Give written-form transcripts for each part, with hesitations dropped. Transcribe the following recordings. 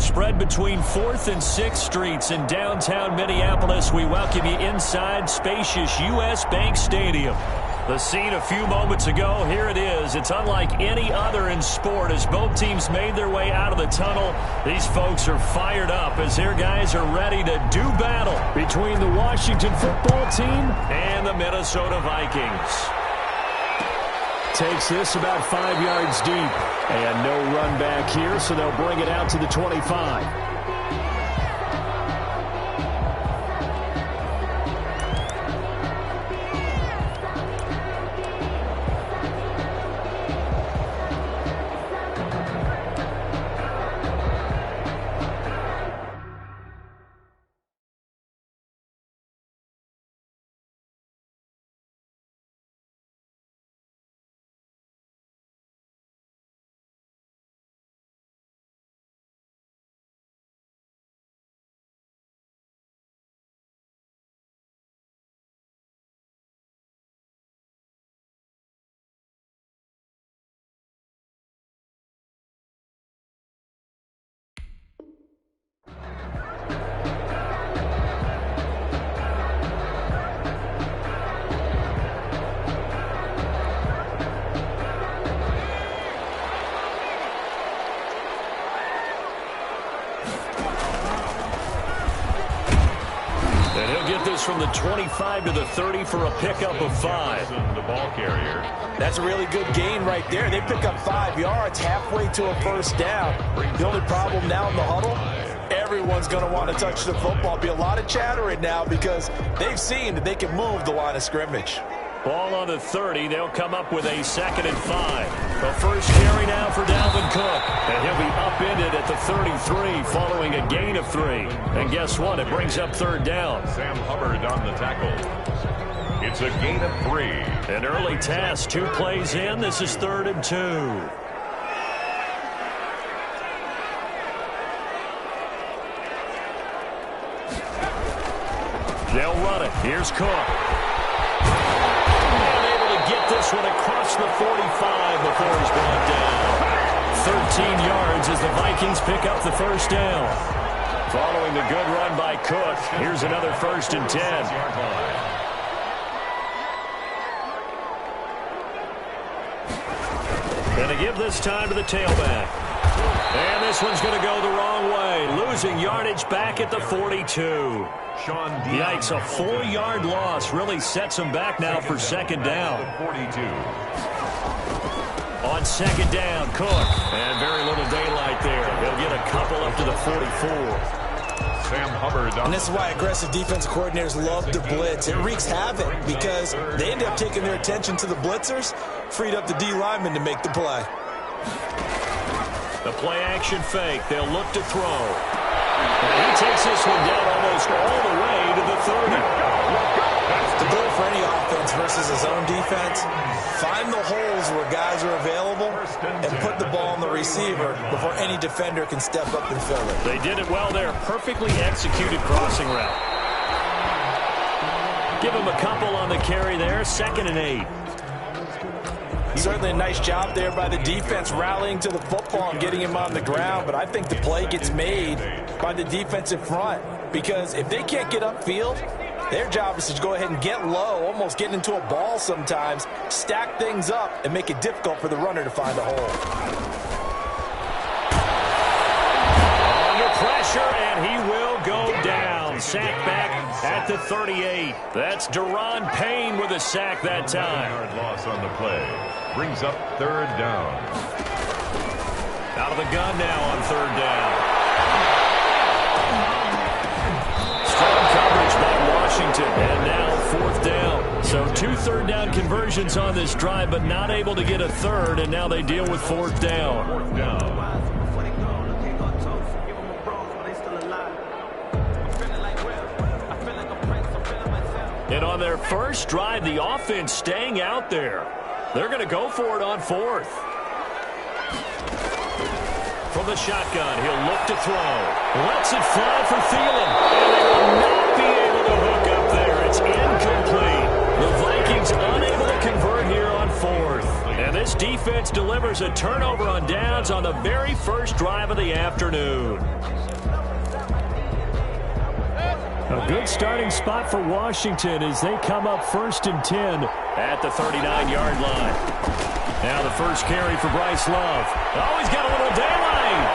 Spread between 4th and 6th Streets in downtown Minneapolis. We welcome you inside spacious U.S. Bank Stadium. The scene a few moments ago, here it is. It's unlike any other in sport as both teams made their way out of the tunnel. These folks are fired up as their guys are ready to do battle between the Washington football team and the Minnesota Vikings. Takes this about 5 yards deep. And no run back here, so they'll bring it out to the 25. And he'll get this from the 25 to the 30 for a pickup of 5. The ball carrier. That's a really good gain right there. They pick up 5 yards halfway to a first down. The only problem now in the huddle, everyone's going to want to touch the football. Be a lot of chattering now because they've seen that they can move the line of scrimmage. Ball on the 30. They'll come up with a 2nd and 5. The first carry now for Dalvin Cook. And he'll be upended at the 33 following a gain of 3. And guess what? It brings up 3rd down. Sam Hubbard on the tackle. It's a gain of 3. An early task. 2 plays in. This is 3rd and 2. They'll run it. Here's Cook. Get this one across the 45 before he's brought down. 13 yards as the Vikings pick up the first down. Following the good run by Cook, here's another 1st and 10. And to give this time to the tailback. And this one's going to go the wrong way. Losing yardage back at the 42. Yikes, a 4-yard loss really sets them back now for 2nd down. 42. On 2nd down, Cook. And very little daylight there. They'll get a couple up to the 44. Sam Hubbard. And this is why aggressive defensive coordinators love to blitz. It wreaks havoc because they end up taking their attention to the blitzers, freed up the D lineman to make the play. The play action fake. They'll look to throw. And he takes this one down almost all the way to the 30. The goal for any offense versus his own defense, find the holes where guys are available and put the ball on the receiver before any defender can step up and fill it. They did it well there. Perfectly executed crossing route. Give him a couple on the carry there. 2nd and 8. Certainly a nice job there by the defense rallying to the football and getting him on the ground, but I think the play gets made by the defensive front because if they can't get upfield, their job is to go ahead and get low, almost get into a ball sometimes, stack things up, and make it difficult for the runner to find a hole. Under pressure, and he will go down. Sack back at the 38. That's Deron Payne with a sack that time. 1-yard loss on the play. Brings up 3rd down. Out of the gun now on 3rd down. Strong coverage by Washington. And now 4th down. So 2 3rd down conversions on this drive, but not able to get a 3rd, and now they deal with 4th down. 4th down. And on their first drive, the offense staying out there. They're going to go for it on 4th. From the shotgun, he'll look to throw. Lets it fly for Thielen. And they will not be able to hook up there. It's incomplete. The Vikings unable to convert here on fourth. And this defense delivers a turnover on downs on the very first drive of the afternoon. A good starting spot for Washington as they come up 1st and 10 at the 39-yard line. Now the first carry for Bryce Love. Oh, he's got a little daylight.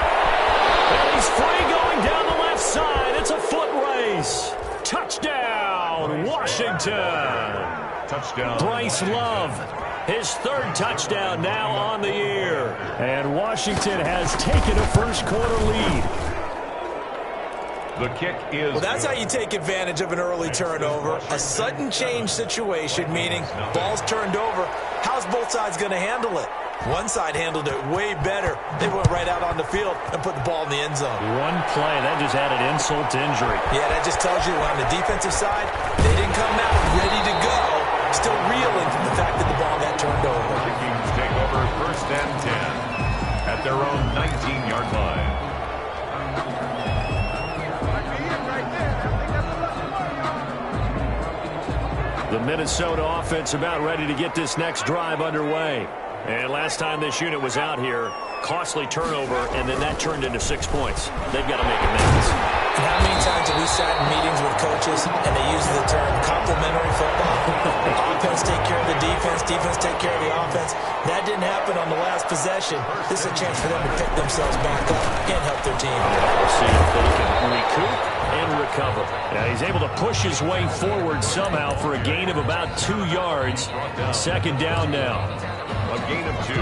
And he's free going down the left side. It's a foot race. Touchdown, Washington. Touchdown. Bryce Love, his 3rd touchdown now on the year. And Washington has taken a first-quarter lead. The kick is... Well, that's how you take advantage of an early turnover. A sudden change situation, meaning ball's turned over. How's both sides going to handle it? One side handled it way better. They went right out on the field and put the ball in the end zone. One play, that just added insult to injury. Yeah, that just tells you on the defensive side, they didn't come out ready to go. Still reeling from the fact that the ball got turned over. The Kings take over 1st and 10 at their own 19-yard line. The Minnesota offense about ready to get this next drive underway. And last time this unit was out here, costly turnover, and then that turned into 6 points. They've got to make amends. And how many times have we sat in meetings with coaches and they use the term complementary football? Offense take care of the defense, defense take care of the offense. That didn't happen on the last possession. This is a chance for them to pick themselves back up and help their team. We'll see if they can recoup and recover. Now he's able to push his way forward somehow for a gain of about 2 yards. 2nd down now. A gain of 2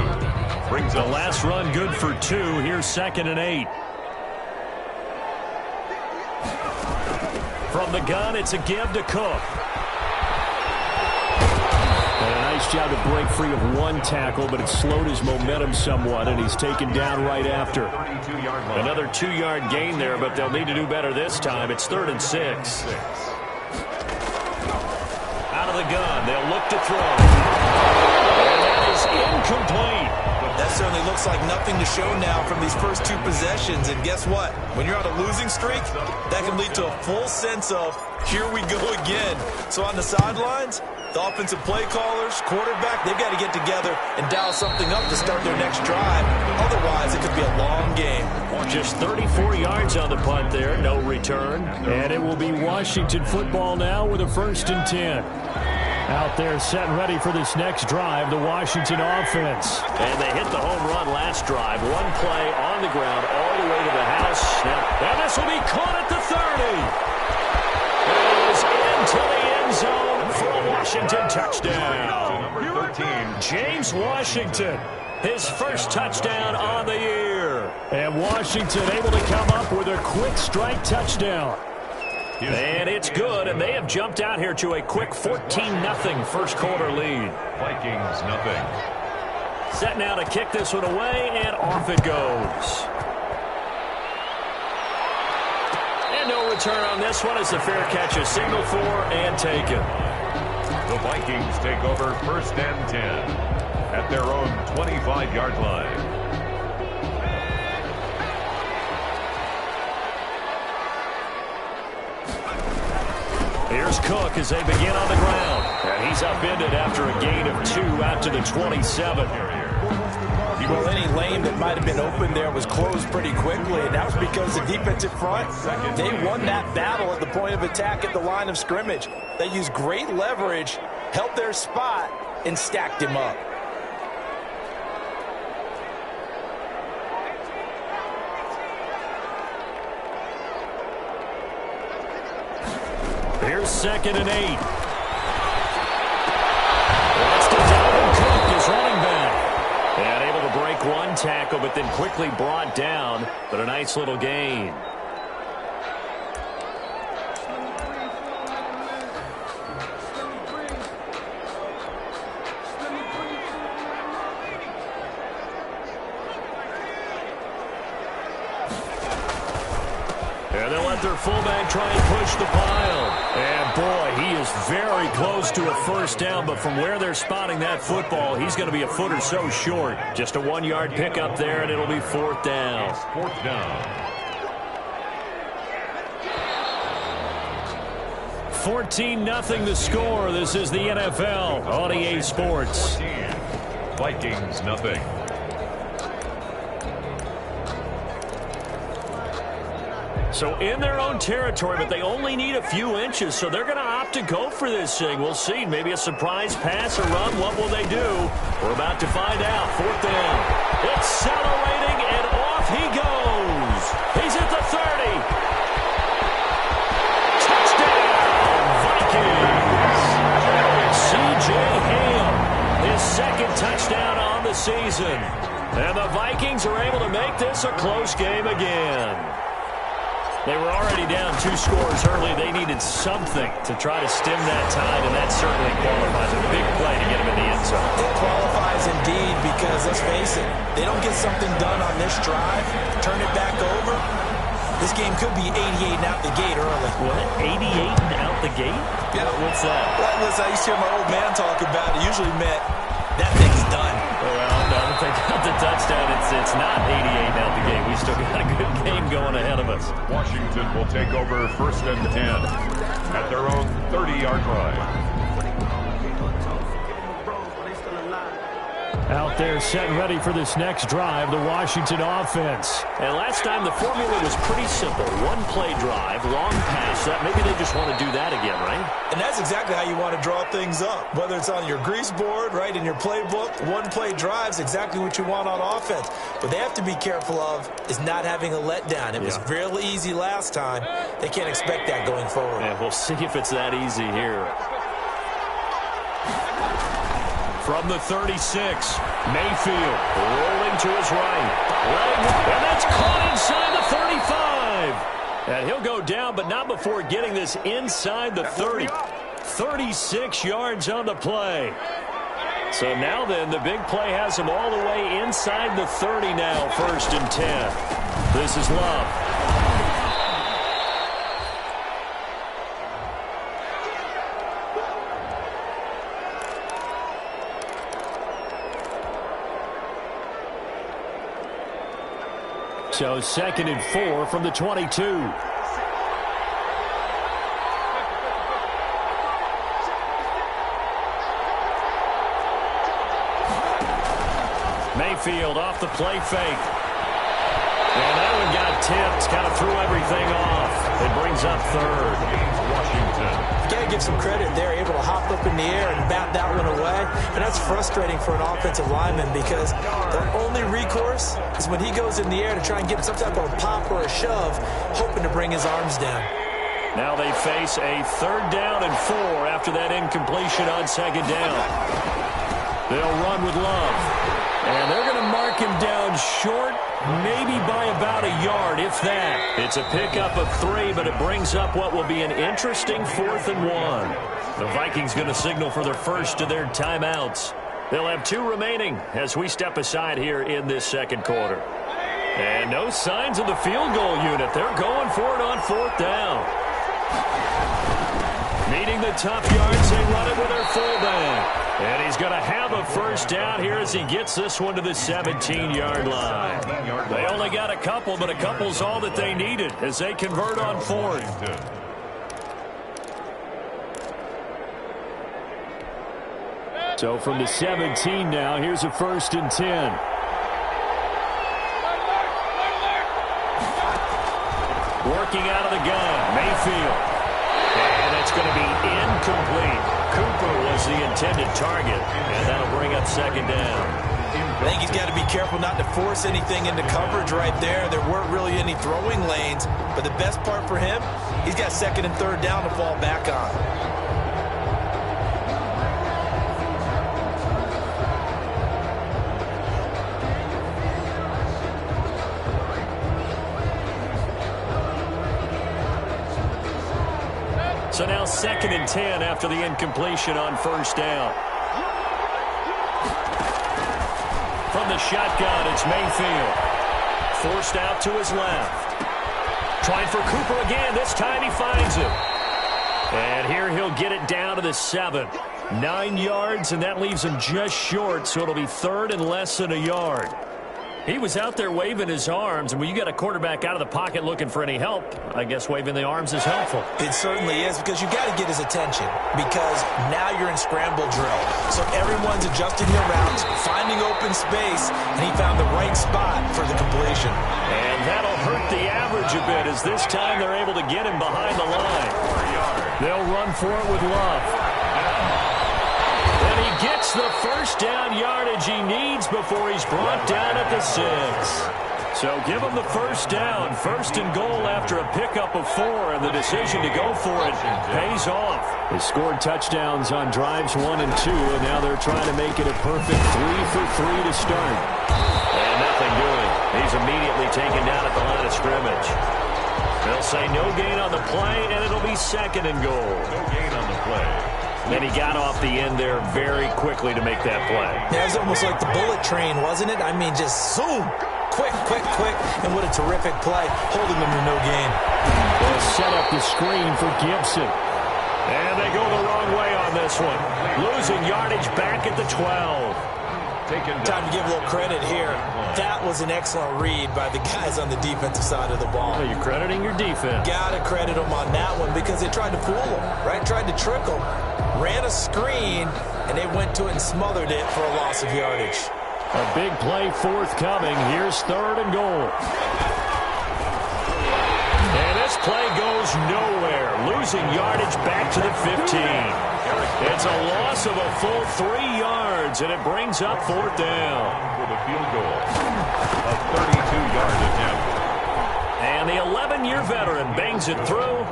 brings the last run good for 2. Here's 2nd and 8. From the gun, it's a give to Cook. And a nice job to break free of one tackle, but it slowed his momentum somewhat, and he's taken down right after. Another 2-yard gain there, but they'll need to do better this time. It's 3rd and 6. Out of the gun, they'll look to throw. And that is incomplete. That certainly looks like nothing to show now from these first 2 possessions. And guess what? When you're on a losing streak, that can lead to a full sense of, here we go again. So on the sidelines, the offensive play callers, quarterback, they've got to get together and dial something up to start their next drive. Otherwise, it could be a long game. Just 34 yards on the punt there, no return. And it will be Washington football now with a 1st and 10. Out there set and ready for this next drive, the Washington offense. And they hit the home run last drive. One play on the ground all the way to the house. And this will be caught at the 30. It is into the end zone for a Washington touchdown. Number 13. James Washington, his first touchdown on the year. And Washington able to come up with a quick strike touchdown. And it's good, and they have jumped out here to a quick 14-0 first-quarter lead. Vikings, nothing. Set now to kick this one away, and off it goes. And no return on this one as the fair catch is signaled for and taken. The Vikings take over 1st and 10 at their own 25-yard line. Here's Cook as they begin on the ground. And he's upended after a gain of 2 out to the 27. Well, any lane that might have been open there was closed pretty quickly, and that was because the defensive front, they won that battle at the point of attack at the line of scrimmage. They used great leverage, held their spot, and stacked him up. Here's 2nd and 8. That's to Dalvin Cook, his running back. And able to break one tackle, but then quickly brought down. But a nice little gain. And they'll let their fullback try and push the pile. And, boy, he is very close to a first down, but from where they're spotting that football, he's going to be a foot or so short. Just a 1-yard pickup there, and it'll be 4th down. 4th down. 14-0 the score. This is the NFL on EA Sports. Vikings nothing. So in their own territory, but they only need a few inches, so they're going to opt to go for this thing. We'll see. Maybe a surprise pass or run. What will they do? We're about to find out. 4th down. Accelerating, and off he goes. He's at the 30. Touchdown, Vikings. C.J. Ham, his 2nd touchdown on the season. And the Vikings are able to make this a close game again. They were already down 2 scores early. They needed something to try to stem that tide, and that certainly qualifies. A big play to get them in the end zone. It qualifies indeed because, let's face it, they don't get something done on this drive, turn it back over, this game could be 88 and out the gate early. What? 88 and out the gate? Yeah. What's that? Well, listen, I used to hear my old man talk about it. Usually meant that thing's done. Well, no, if they got the touchdown, it's not 88 out the gate. We still got a good game going ahead of us. Washington will take over 1st and 10 at their own 30-yard line. Out there set and ready for this next drive, the Washington offense. And last time the formula was pretty simple. 1-play drive, long pass. Maybe they just want to do that again, right? And that's exactly how you want to draw things up. Whether it's on your grease board, right, in your playbook, 1-play drive's exactly what you want on offense. What they have to be careful of is not having a letdown. It was real easy last time. They can't expect that going forward. Yeah, we'll see if it's that easy here. From the 36, Mayfield rolling to his right. And that's caught inside the 35. And he'll go down, but not before getting this inside the 30. 36 yards on the play. So now then, the big play has him all the way inside the 30 now, 1st and 10. This is Love. So 2nd and 4 from the 22. Mayfield off the play fake. And that one got tipped, kind of threw everything off. It brings up 3rd. Washington. You got to give some credit. They're able to hop up in the air and bat that one away. And that's frustrating for an offensive lineman because their only recourse is when he goes in the air to try and get some type of a pop or a shove, hoping to bring his arms down. Now they face a 3rd down and 4 after that incompletion on 2nd down. They'll run with Love. And they're going to mark him down short, maybe by about a yard, if that. It's a pickup of 3, but it brings up what will be an interesting 4th and 1. The Vikings going to signal for their first of their timeouts. They'll have 2 remaining as we step aside here in this 2nd quarter. And no signs of the field goal unit. They're going for it on 4th down. Needing the tough yards, they run it with their fullback. And he's going to have a 1st down here as he gets this one to the 17-yard line. They only got a couple, but a couple's all that they needed as they convert on 4th. So from the 17 now, here's a 1st and 10. Working out of the gun, Mayfield. And it's going to be incomplete. Cooper was the intended target, and that'll bring up 2nd down. I think he's got to be careful not to force anything into coverage right there. There weren't really any throwing lanes, but the best part for him, he's got 2nd and 3rd down to fall back on. So now 2nd and 10 after the incompletion on 1st down. From the shotgun, it's Mayfield. Forced out to his left. Trying for Cooper again. This time he finds him. And here he'll get it down to the 7. 9 yards, and that leaves him just short, so it'll be 3rd and less than a yard. He was out there waving his arms, and when you got a quarterback out of the pocket looking for any help, I guess waving the arms is helpful. It certainly is, because you got to get his attention, because now you're in scramble drill. So everyone's adjusting their routes, finding open space, and he found the right spot for the completion. And that'll hurt the average a bit, as this time they're able to get him behind the line. They'll run for it with Love. And he gets the first down yardage he needs before he's brought down at the 6. So give him the first down, first and goal after a pickup of 4, and the decision to go for it pays off. They scored touchdowns on drives 1 and 2, and now they're trying to make it a perfect 3 for 3 to start. And nothing doing. He's immediately taken down at the line of scrimmage. They'll say no gain on the play, and it'll be second and goal. No gain on the play. And he got off the end there very quickly to make that play. Yeah, it was almost like the bullet train, wasn't it? I mean, just zoom. Quick, quick, quick. And what a terrific play, holding them to no gain. They'll set up the screen for Gibson. And they go the wrong way on this one. Losing yardage back at the 12. Time to give a little credit here. That was an excellent read by the guys on the defensive side of the ball. Well, you're crediting your defense. Got to credit them on that one, because they tried to fool them, right? Tried to trick them. Ran a screen, and they went to it and smothered it for a loss of yardage. A big play forthcoming. Here's third and goal. And this play goes nowhere. Losing yardage back to the 15. It's a loss of a full 3 yards, and it brings up fourth down. For the field goal. A 32-yard attempt. And the 11-year veteran bangs it through,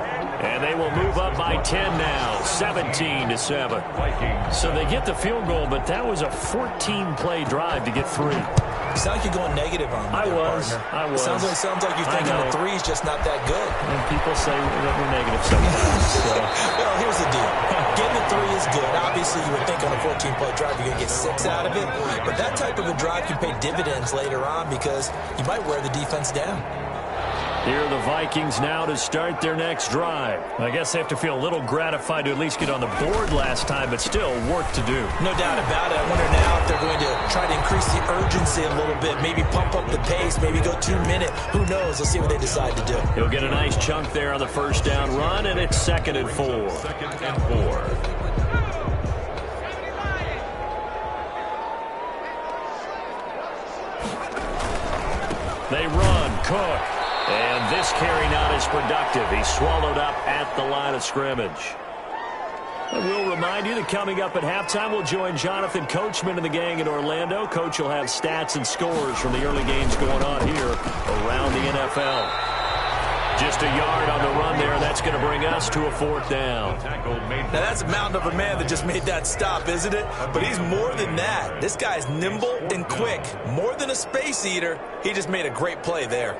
and they will move up by 10 now, 17-7. So they get the field goal, but that was a 14-play drive to get 3. You sound like you're going negative on me. I was. Sounds like you're thinking the 3's just not that good. And people say that we're negative sometimes. So. Well, here's the deal. Getting the 3 is good. Obviously, you would think on a 14-play drive you're going to get 6 out of it. But that type of a drive can pay dividends later on, because you might wear the defense down. Here are the Vikings now to start their next drive. I guess they have to feel a little gratified to at least get on the board last time, but still work to do. No doubt about it. I wonder now if they're going to try to increase the urgency a little bit, maybe pump up the pace, maybe go 2-minute. Who knows? Let's see what they decide to do. He'll get a nice chunk there on the first down run, and it's 2nd and 4. 2nd and 4. They run, Cook. And this carry not as productive. He's swallowed up at the line of scrimmage. And we'll remind you that coming up at halftime, we'll join Jonathan Coachman and the gang in Orlando. Coach will have stats and scores from the early games going on here around the NFL. Just a yard on the run there. That's going to bring us to a fourth down. Now, that's a mountain of a man that just made that stop, isn't it? But he's more than that. This guy's nimble and quick. More than a space eater. He just made a great play there.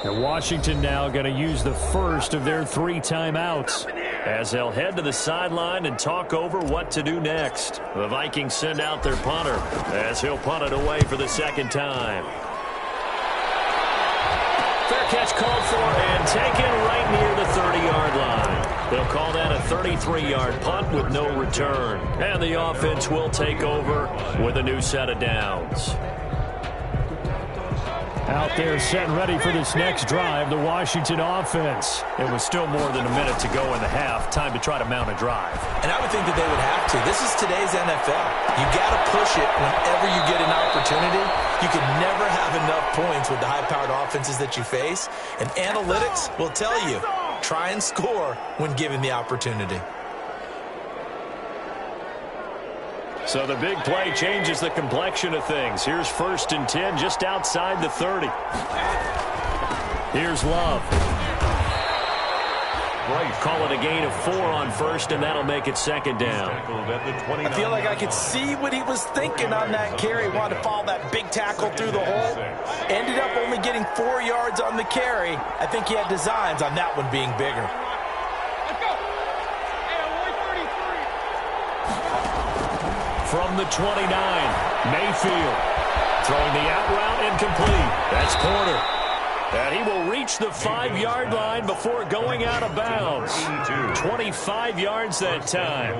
And Washington now going to use the first of their 3 timeouts as they'll head to the sideline and talk over what to do next. The Vikings send out their punter as he'll punt it away for the second time. Fair catch called for and taken right near the 30-yard line. They'll call that a 33-yard punt with no return. And the offense will take over with a new set of downs. Out there set and ready for this next drive, the Washington offense. It was still more than a minute to go in the half. Time to try to mount a drive. And I would think that they would have to. This is today's NFL. You got to push it whenever you get an opportunity. You can never have enough points with the high-powered offenses that you face. And analytics will tell you, try and score when given the opportunity. So the big play changes the complexion of things. Here's 1st and 10 just outside the 30. Here's Love. Call it a gain of 4 on first, and that'll make it 2nd down. I feel like I could see what he was thinking on that carry. Wanted to follow that big tackle through the hole. Ended up only getting 4 yards on the carry. I think he had designs on that one being bigger. From the 29, Mayfield throwing the out route incomplete. That's Porter. And he will reach the 5-yard line before going out of bounds. 25 yards that time.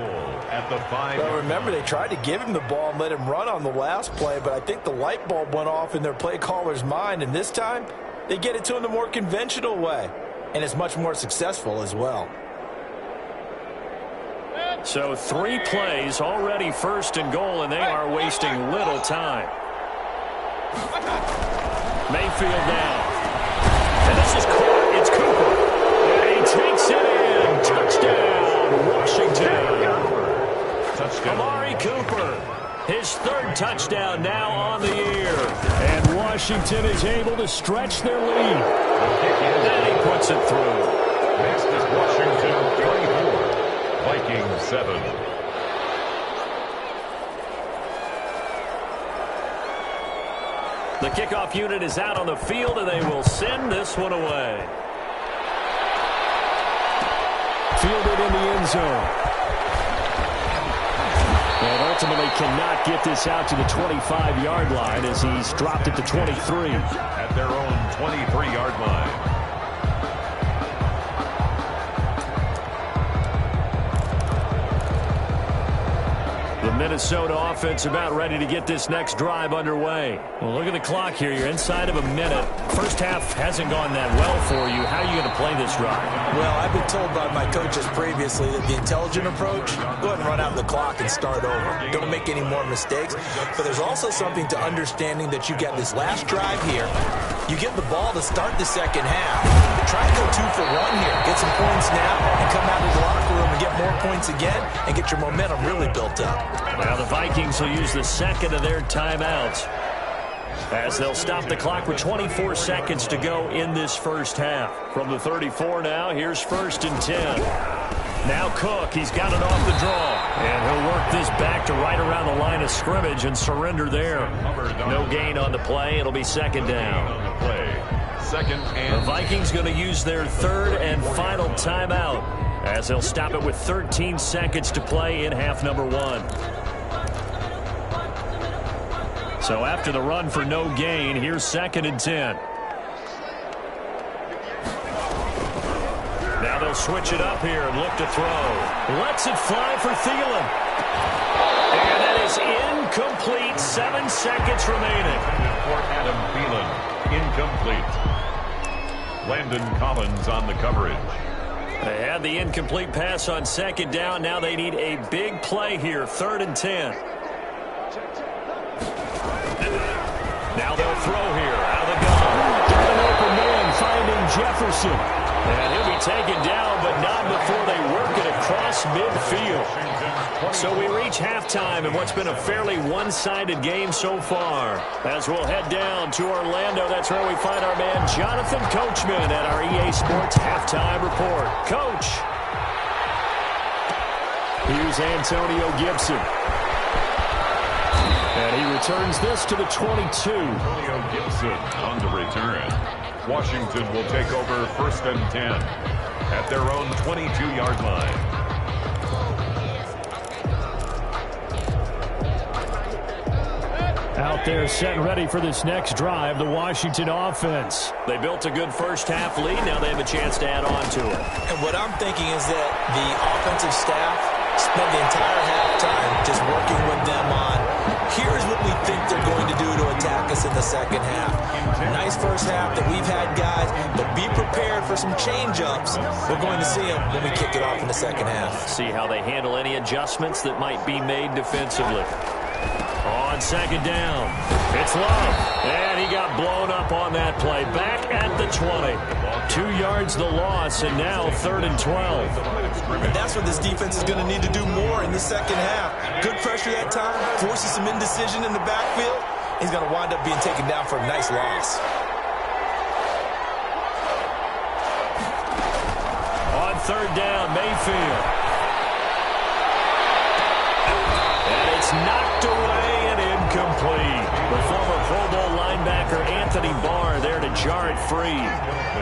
At the 5. Well, remember, they tried to give him the ball and let him run on the last play, but I think the light bulb went off in their play caller's mind, and this time they get it to him the more conventional way, and it's much more successful as well. So 3 plays, already first and goal, and they are wasting little time. Mayfield now. And this is caught. It's Cooper. And he takes it in. Touchdown, Washington. Touchdown. Amari Cooper. His 3rd touchdown now on the year. And Washington is able to stretch their lead. And he puts it through. Next is Washington 24. Vikings 7. The kickoff unit is out on the field, and they will send this one away. Fielded in the end zone. And ultimately cannot get this out to the 25-yard line as he's dropped it to 23. At their own 23-yard line. The Minnesota offense about ready to get this next drive underway. Well, look at the clock here. You're inside of a minute. First half hasn't gone that well for you. How are you going to play this drive? Well, I've been told by my coaches previously that the intelligent approach, go ahead and run out the clock and start over. Don't make any more mistakes. But there's also something to understanding that you get this last drive here. You get the ball to start the second half. Try and go 2 for 1 here. Get some points now and come out of the locker room and get more points again and get your momentum really built up. Now the Vikings will use the second of their timeouts as they'll stop the clock with 24 seconds to go in this first half. From the 34 now, here's 1st and 10. Now Cook, he's got it off the draw. And he'll work this back to right around the line of scrimmage and surrender there. No gain on the play. It'll be 2nd down. Second and the Vikings going to use their 3rd and final timeout as they'll stop it with 13 seconds to play in half number 1. So after the run for no gain, here's 2nd and 10. Now they'll switch it up here and look to throw. Lets it fly for Thielen. And that is incomplete. 7 seconds remaining. For Adam Thielen, incomplete. Landon Collins on the coverage. They had the incomplete pass on 2nd down. Now they need a big play here. 3rd and 10. Now they'll throw here out of the gun. Got an open man finding Jefferson. And he'll be taken down, but not before they work it across midfield. So we reach halftime in what's been a fairly one-sided game so far. As we'll head down to Orlando, that's where we find our man Jonathan Coachman at our EA Sports Halftime Report. Coach. Here's Antonio Gibson. And he returns this to the 22. Antonio Gibson on the return. Washington will take over 1st and 10 at their own 22-yard line. Out there set and ready for this next drive, the Washington offense. They built a good first half lead. Now they have a chance to add on to it. And what I'm thinking is that the offensive staff spent the entire halftime just working with them on, here's what we think they're going to do to attack us in the second half. Nice first half that we've had, guys, but be prepared for some change-ups. We're going to see them when we kick it off in the second half. See how they handle any adjustments that might be made defensively. On 2nd down, it's Love, and he got blown up on that play. Back at the 20. 2 yards the loss, and now 3rd and 12. And that's what this defense is going to need to do more in the second half. Good pressure that time, forces some indecision in the backfield. He's going to wind up being taken down for a nice loss. On 3rd down, Mayfield. And it's knocked away and incomplete. The former Pro Bowl linebacker Anthony Barr there to jar it free.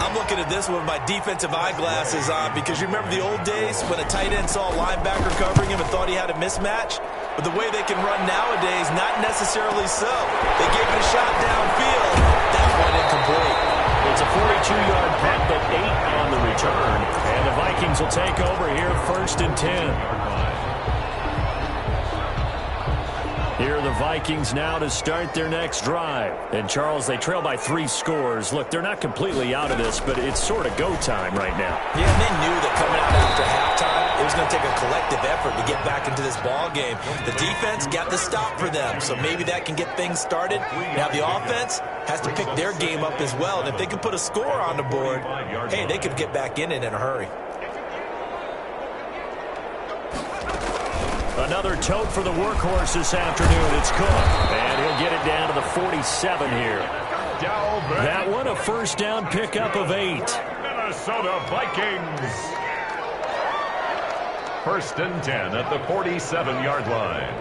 I'm looking at this with my defensive eyeglasses on because you remember the old days when a tight end saw a linebacker covering him and thought he had a mismatch? But the way they can run nowadays, not necessarily so. They gave it a shot downfield. That one incomplete. It's a 42-yard punt, but 8 on the return. And the Vikings will take over here, 1st and 10. Here are the Vikings now to start their next drive. And, Charles, they trail by 3 scores. Look, they're not completely out of this, but it's sort of go time right now. Yeah, and they knew that coming out after halftime, it was going to take a collective effort to get back into this ball game. The defense got the stop for them, so maybe that can get things started. Now the offense has to pick their game up as well, and if they can put a score on the board, hey, they could get back in it in a hurry. Another tote for the workhorse this afternoon. It's Cook, and he'll get it down to the 47 here. That one, a 1st down pickup of 8. Minnesota Vikings. 1st and 10 at the 47-yard line.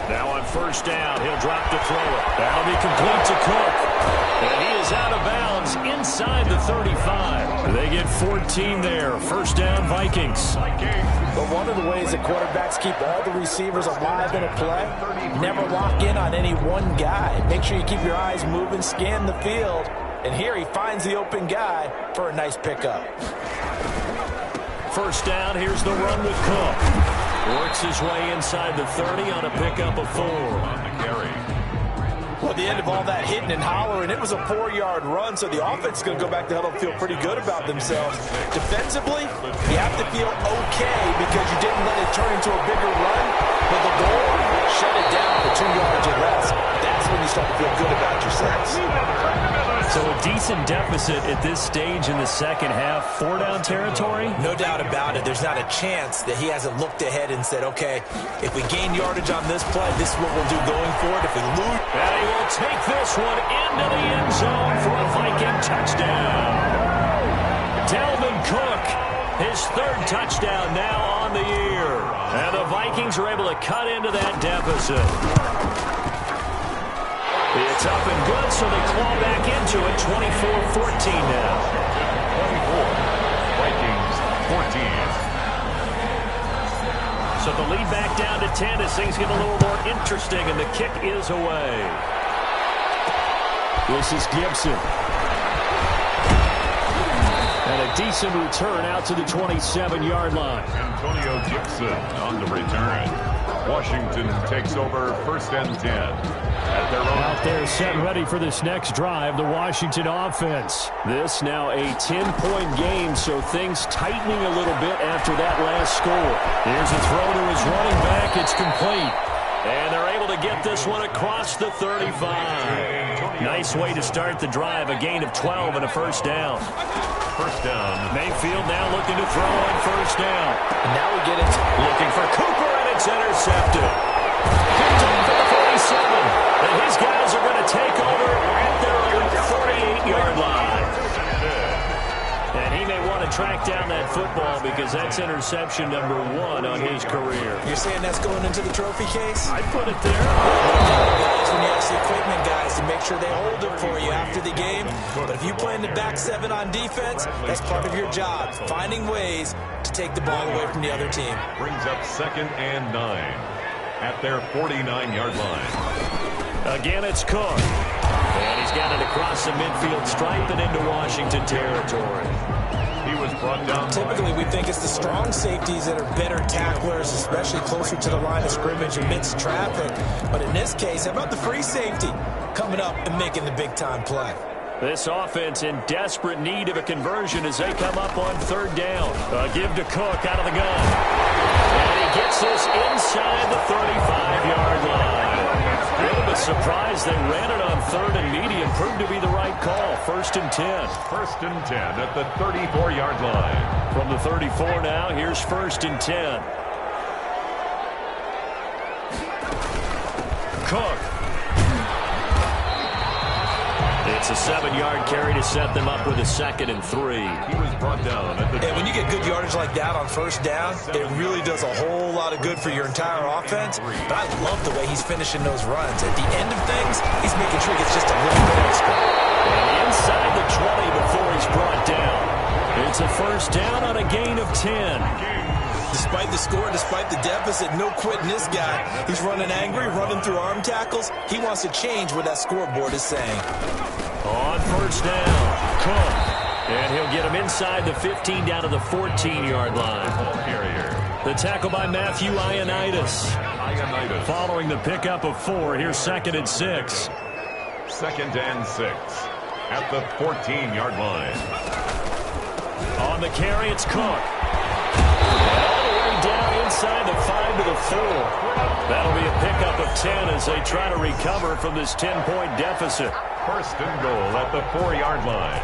Now on 1st down, he'll drop to throw it. That'll be complete to Cook. And he is out of bounds inside the 35. They get 14 there. 1st down, Vikings. But one of the ways that quarterbacks keep all the receivers alive in a play, never lock in on any one guy. Make sure you keep your eyes moving, scan the field. And here he finds the open guy for a nice pickup. 1st down, here's the run with Cook. Works his way inside the 30 on a pickup of 4. On the carry. Well, at the end of all that hitting and hollering, it was a 4-yard run, so the offense is going to go back to huddle and feel pretty good about themselves. Defensively, you have to feel okay because you didn't let it turn into a bigger run, but the goal, shut it down for 2 yards or less. That's when you start to feel good about yourselves. So a decent deficit at this stage in the second half. 4-down territory? No doubt about it. There's not a chance that he hasn't looked ahead and said, okay, if we gain yardage on this play, this is what we'll do going forward. If we lose... And he will take this one into the end zone for a Viking touchdown. Dalvin Cook, his 3rd touchdown now on the year. And the Vikings are able to cut into that deficit. It's up and good, so they claw back into it. 24-14 now. 24. Vikings 14. So the lead back down to 10 as things get a little more interesting, and the kick is away. This is Gibson. And a decent return out to the 27-yard line. Antonio Gibson on the return. Washington takes over 1st and 10. Out there set ready for this next drive, the Washington offense. This now a 10-point game, so things tightening a little bit after that last score. Here's a throw to his running back. It's complete. And they're able to get this one across the 35. Nice way to start the drive, a gain of 12 and a 1st down. 1st down. Mayfield now looking to throw on 1st down. And now we get it. Looking for Cooper, and it's intercepted. Picked off at the 47. And his guys are going to take over at their own 48-yard line. And he may want to track down that football because that's interception number 1 on his career. You're saying that's going into the trophy case? I'd put it there. Guys, when you ask the equipment guys to make sure they hold it for you after the game. But if you play in the back 7 on defense, that's part of your job. Finding ways to take the ball away from the other team. Brings up 2nd and 9 at their 49-yard line. Again, it's Cook. And he's got it across the midfield stripe and into Washington territory. He was brought down. Typically, we think it's the strong safeties that are better tacklers, especially closer to the line of scrimmage amidst traffic. But in this case, how about the free safety coming up and making the big-time play? This offense in desperate need of a conversion as they come up on 3rd down. A give to Cook out of the gun. And he gets this inside the 35-yard line. Bit of a surprise. They ran it on 3rd and medium. Proved to be the right call. 1st and 10. 1st and 10 at the 34-yard line. From the 34 now, here's 1st and 10. Cook. It's a 7-yard carry to set them up with a 2nd and 3. He was brought down at the... And when you get good yardage like that on 1st down, it really does a whole lot of good for your entire offense. But I love the way he's finishing those runs. At the end of things, he's making sure he gets just a little bit extra. And inside the 20 before he's brought down. It's a 1st down on a gain of 10. Despite the score, despite the deficit, no quitting this guy. He's running angry, running through arm tackles. He wants to change what that scoreboard is saying. On first down, Cook. And he'll get him inside the 15 down to the 14-yard line. The tackle by Matthew Ioannidis. Following the pickup of 4, here's 2nd and 6. 2nd and 6 at the 14-yard line. On the carry, it's Cook. All the way down inside the 5 to the 4. That'll be a pickup of 10 as they try to recover from this 10-point deficit. 1st and goal at the 4-yard line.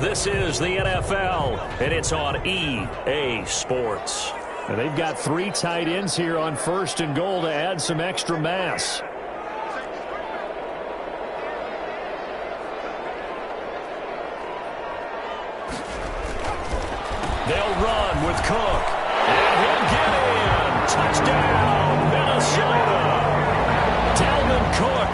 This is the NFL, and it's on EA Sports. And they've got 3 tight ends here on 1st and goal to add some extra mass. They'll run with Cook, and he'll get in. Touchdown, Minnesota. Dalvin Cook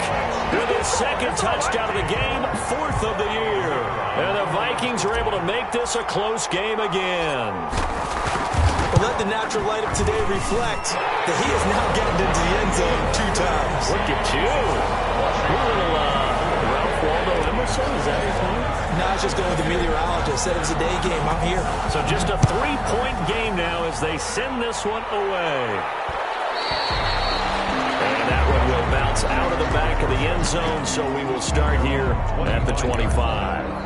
with his 2nd touchdown of the game, 4th of the year. And the Vikings are able to make this a close game again. Well, let the natural light of today reflect that he has now gotten into the end zone 2 times. Look at you. You're a little Ralph Waldo Emerson, is that his name? No, I was just going with the meteorologist. Said it was a day game. I'm here. So just a 3-point game now as they send this one away. And that one will bounce out of the back of the end zone, so we will start here at the 25.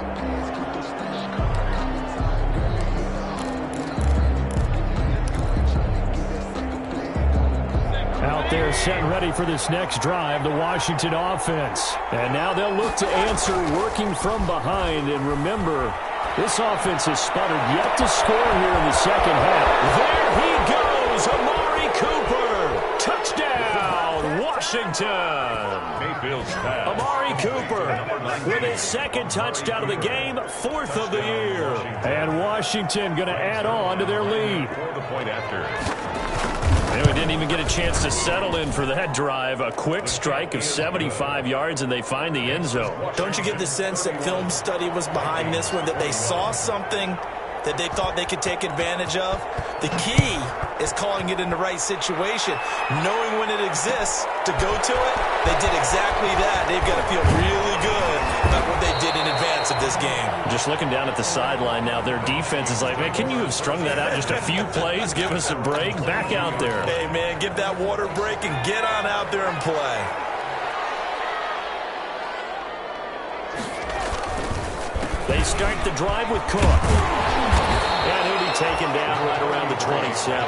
Out there set and ready for this next drive, the Washington offense. And now they'll look to answer working from behind. And remember, this offense has sputtered yet to score here in the second half. There he goes, Amari Cooper. Touchdown, Washington. Mayfield's pass. Amari Cooper with his 2nd touchdown of the game, 4th of the year. And Washington going to add on to their lead. For the point after. They didn't even get a chance to settle in for that drive. A quick strike of 75 yards, and they find the end zone. Don't you get the sense that film study was behind this one, that they saw something that they thought they could take advantage of? The key is calling it in the right situation, knowing when it exists to go to it. They did exactly that. They've got to feel really good about what they did in advance of this game. Just looking down at the sideline now, their defense is like, man, can you have strung that out just a few plays? Give us a break. Back out there. Hey, man, give that water break and get on out there and play. They start the drive with Cook. And he'll be taken down right around the 27.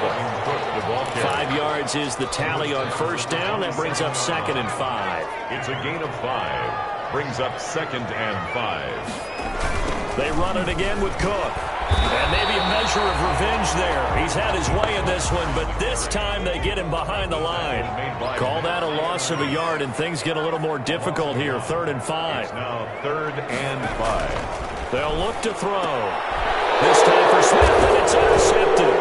5 yards is the tally on 1st down. That brings up 2nd and 5. It's a gain of 5. Brings up 2nd and 5. They run it again with Cook. And maybe a measure of revenge there. He's had his way in this one, but this time they get him behind the line. Call that a loss of a yard, and things get a little more difficult here. 3rd and 5. Now 3rd and 5. They'll look to throw. This time for Smith, and it's intercepted.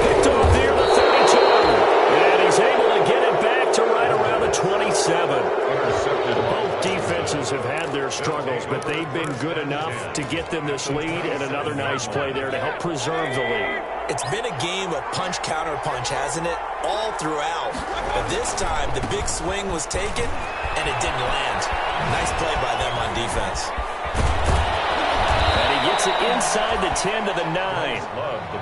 Picked off near the 32. And he's able to get it back to right around the 27. Both defenses have had their struggles, but they've been good enough to get them this lead, and another nice play there to help preserve the lead. It's been a game of punch-counter-punch, hasn't it? All throughout. But this time, the big swing was taken, and it didn't land. Nice play by them on defense. Gets it inside the 10 to the 9.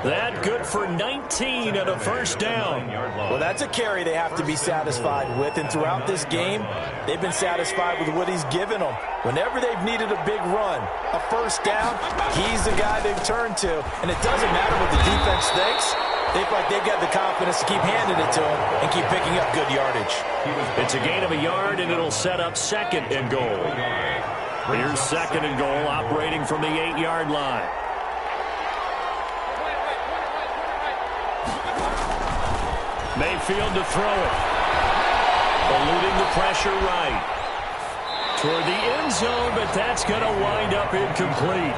That good for 19 and a 1st down. Well, that's a carry they have to be satisfied with. And throughout this game, they've been satisfied with what he's given them. Whenever they've needed a big run, a 1st down, he's the guy they've turned to. And it doesn't matter what the defense thinks. They feel like they've got the confidence to keep handing it to him and keep picking up good yardage. It's a gain of a yard, and it'll set up 2nd and goal. Here's 2nd and goal, operating from the 8-yard line. Mayfield to throw it. Eluding the pressure right. Toward the end zone, but that's going to wind up incomplete.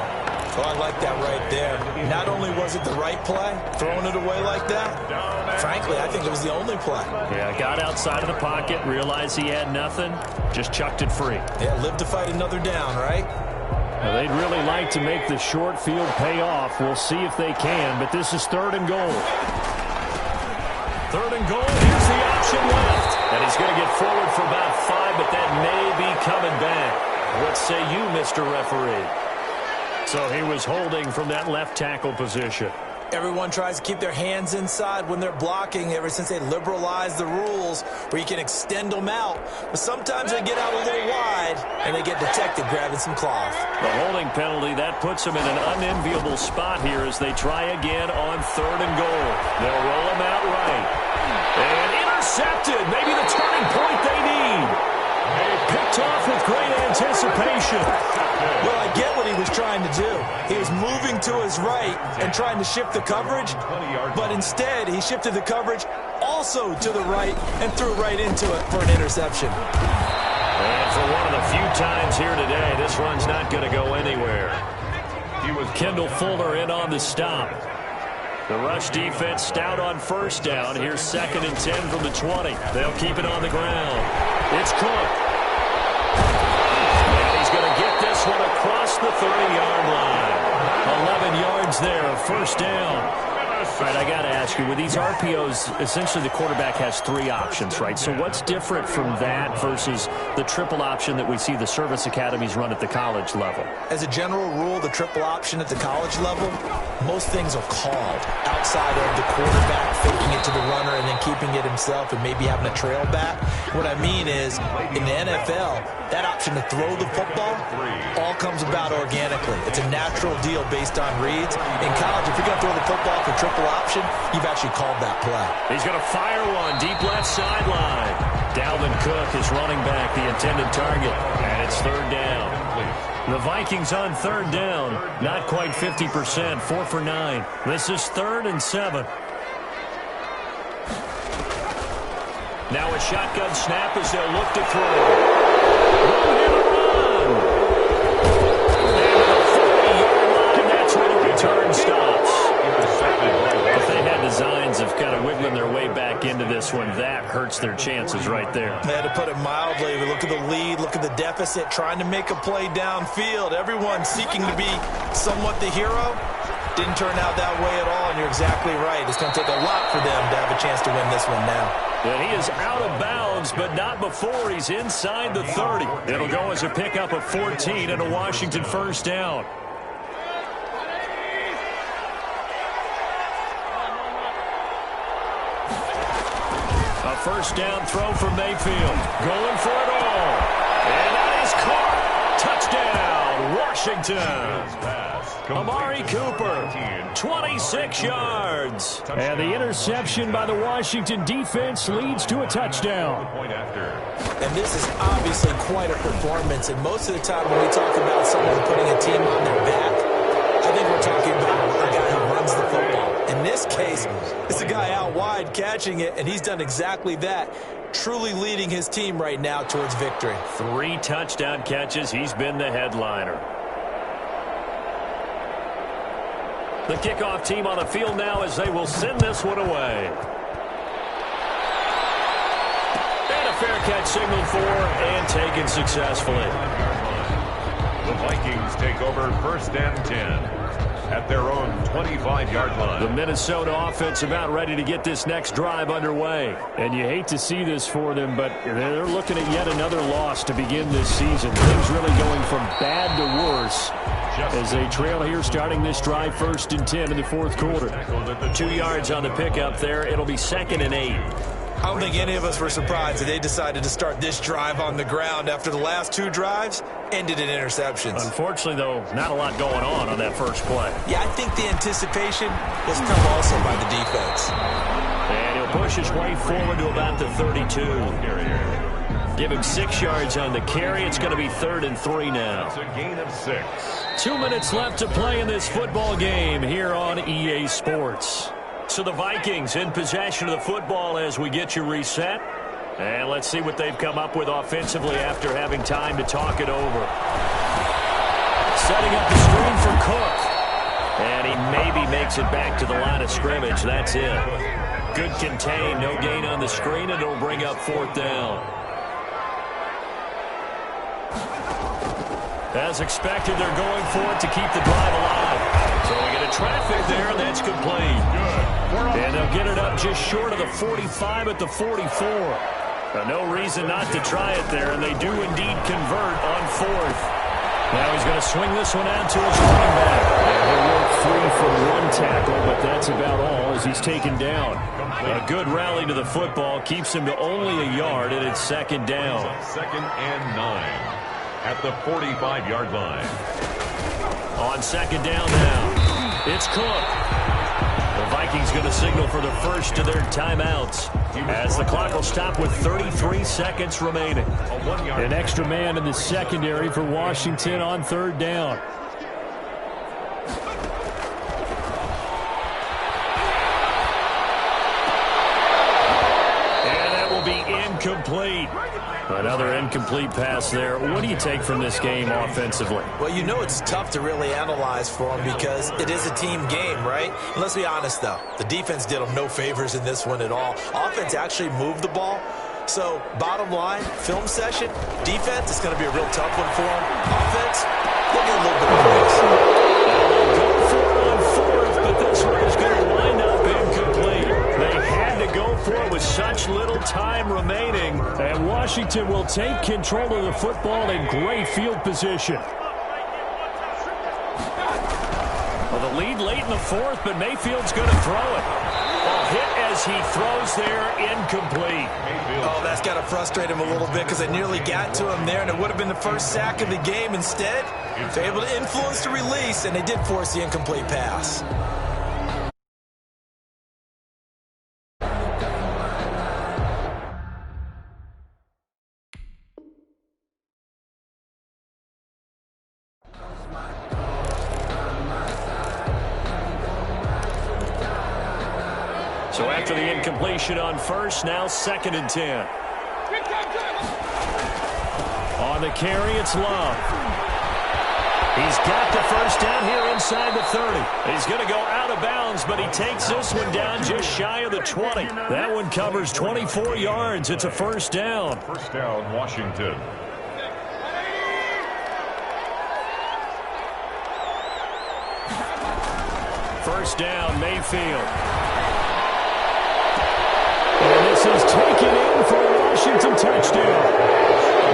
Oh, I like that right there. Not only was it the right play, throwing it away like that, frankly, I think it was the only play. Yeah, got outside of the pocket, realized he had nothing, just chucked it free. Yeah, live to fight another down, right? Now, they'd really like to make the short field pay off. We'll see if they can, but this is 3rd and goal. 3rd and goal, here's the option left. And he's going to get forward for about 5, but that may be coming back. What say you, Mr. Referee? So he was holding from that left tackle position. Everyone tries to keep their hands inside when they're blocking ever since they liberalized the rules where you can extend them out. But sometimes they get out a little wide and they get detected grabbing some cloth. The holding penalty, that puts them in an unenviable spot here as they try again on 3rd and goal. They'll roll them out right. And intercepted. Maybe the turning point they need. Picked off with great anticipation. Well, I get what he was trying to do. He was moving to his right and trying to shift the coverage, but instead he shifted the coverage also to the right and threw right into it for an interception. And for one of the few times here today, this one's not going to go anywhere. Kendall Fuller in on the stop. The rush defense stout on 1st down. Here's 2nd and 10 from the 20. They'll keep it on the ground. It's Cook. And he's going to get this one across the 30-yard line. 11 yards there, 1st down. All right, I got to ask you, with these RPOs, essentially the quarterback has 3 options, right? So what's different from that versus the triple option that we see the service academies run at the college level? As a general rule, the triple option at the college level, most things are called outside of the quarterback faking it to the runner and then keeping it himself and maybe having a trail back. What I mean is, in the NFL, that option to throw the football all comes about organically. It's a natural deal based on reads. In college, if you're going to throw the football for triple option, you've actually called that play. He's going to fire one deep left sideline. Dalvin Cook is running back, the intended target, and it's 3rd down. The Vikings on 3rd down, not quite 50%, 4 for 9. This is 3rd and 7. Now a shotgun snap as they'll look to throw. Run. And the 40-yard line, that's where the return stops. If they had designs of kind of wiggling their way back into this one, that hurts their chances right there. They had to put it mildly. Look at the lead, look at the deficit, trying to make a play downfield. Everyone seeking to be somewhat the hero. Didn't turn out that way at all, and you're exactly right. It's going to take a lot for them to have a chance to win this one now. And he is out of bounds, but not before he's inside the 30. It'll go as a pickup of 14 and a Washington 1st down. A 1st down throw from Mayfield. Going for it all. And that is caught. Touchdown, Washington. Amari Cooper, 26 yards. And the interception by the Washington defense leads to a touchdown. And this is obviously quite a performance. And most of the time when we talk about someone putting a team on their back, I think we're talking about a guy who runs the football. In this case, it's a guy out wide catching it, and he's done exactly that. Truly leading his team right now towards victory. 3 touchdown catches. He's been the headliner. The kickoff team on the field now as they will send this one away. And a fair catch signaled for and taken successfully. The Vikings take over 1st and 10 at their own 25-yard line. The Minnesota offense about ready to get this next drive underway. And you hate to see this for them, but they're looking at yet another loss to begin this season. Things really going from bad to worse as they trail here starting this drive 1st and 10 in the 4th quarter. 2 yards on the pickup there. It'll be 2nd and 8. I don't think any of us were surprised that they decided to start this drive on the ground after the last 2 drives ended in interceptions. Unfortunately, though, not a lot going on that first play. Yeah, I think the anticipation was come also by the defense. And he'll push his way forward to about the 32. Give him 6 yards on the carry. It's going to be 3rd and 3 now. It's a gain of 6. 2 minutes left to play in this football game here on EA Sports. So the Vikings in possession of the football as we get you reset. And let's see what they've come up with offensively after having time to talk it over. setting up the screen for Cook. And he maybe makes it back to the line of scrimmage. That's it. Good contain. No gain on the screen, and it'll bring up 4th down. As expected, they're going for it to keep the drive alive. Throwing it at traffic there, and that's complete. And they'll get it up just short of the 45 at the 44. No reason not to try it there, and they do indeed convert on 4th. Now he's going to swing this one out to his running back. And he'll work free from one tackle, but that's about all as he's taken down. A good rally to the football keeps him to only a yard, and it's 2nd down. 2nd and 9 at the 45-yard line. On 2nd down now, it's Cook. The Vikings going to signal for the first of their timeouts as the clock will stop with 33 seconds remaining. An extra man in the secondary for Washington on 3rd down. And that will be incomplete. Another incomplete pass there. What do you take from this game offensively? Well, you know it's tough to really analyze for them because it is a team game, right? And let's be honest, though. The defense did them no favors in this one at all. Offense actually moved the ball. So, bottom line, film session, defense is going to be a real tough one for them. Offense, they'll get a little bit of praise. Go for it on 4th, but this one is going to wind up incomplete. They had to go for it with such little time remaining. And Washington will take control of the football in great field position. Well, the lead late in the 4th, but Mayfield's going to throw it. Hit as he throws there, incomplete. Oh, that's got to frustrate him a little bit because they nearly got to him there, and it would have been the first sack of the game. Instead, they're able to influence the release, and they did force the incomplete pass. So after the incompletion on 1st, now 2nd and 10. On the carry, it's Love. He's got the 1st down here inside the 30. He's going to go out of bounds, but he takes this one down just shy of the 20. That one covers 24 yards. It's a 1st down. 1st down, Washington. First down, Mayfield. And this is taken in for a Washington touchdown.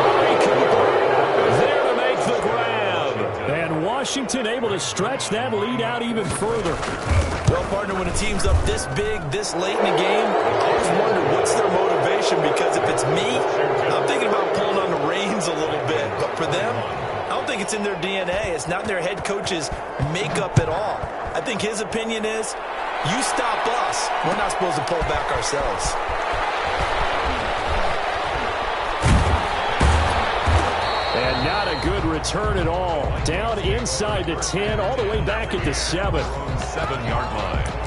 Murray Cooper there to make the grab. And Washington able to stretch that lead out even further. Well, partner, when a team's up this big, this late in the game, I always wonder what's their motivation, because if it's me, I'm thinking about pulling on the reins a little bit. But for them, I don't think it's in their DNA. It's not in their head coach's makeup at all. I think his opinion is, you stop us, we're not supposed to pull back ourselves. And not a good return at all. Down inside the 10, all the way back at the 7. 7-yard line.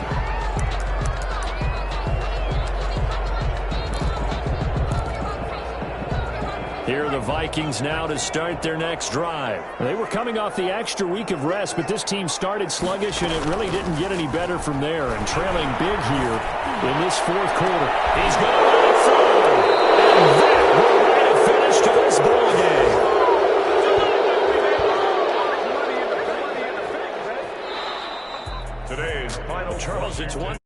Here are the Vikings now to start their next drive. They were coming off the extra week of rest, but this team started sluggish, and it really didn't get any better from there. And trailing big here in this 4th quarter. He's going to let it through. And that will write a finish to this ball game. Today's final Charles, it's one.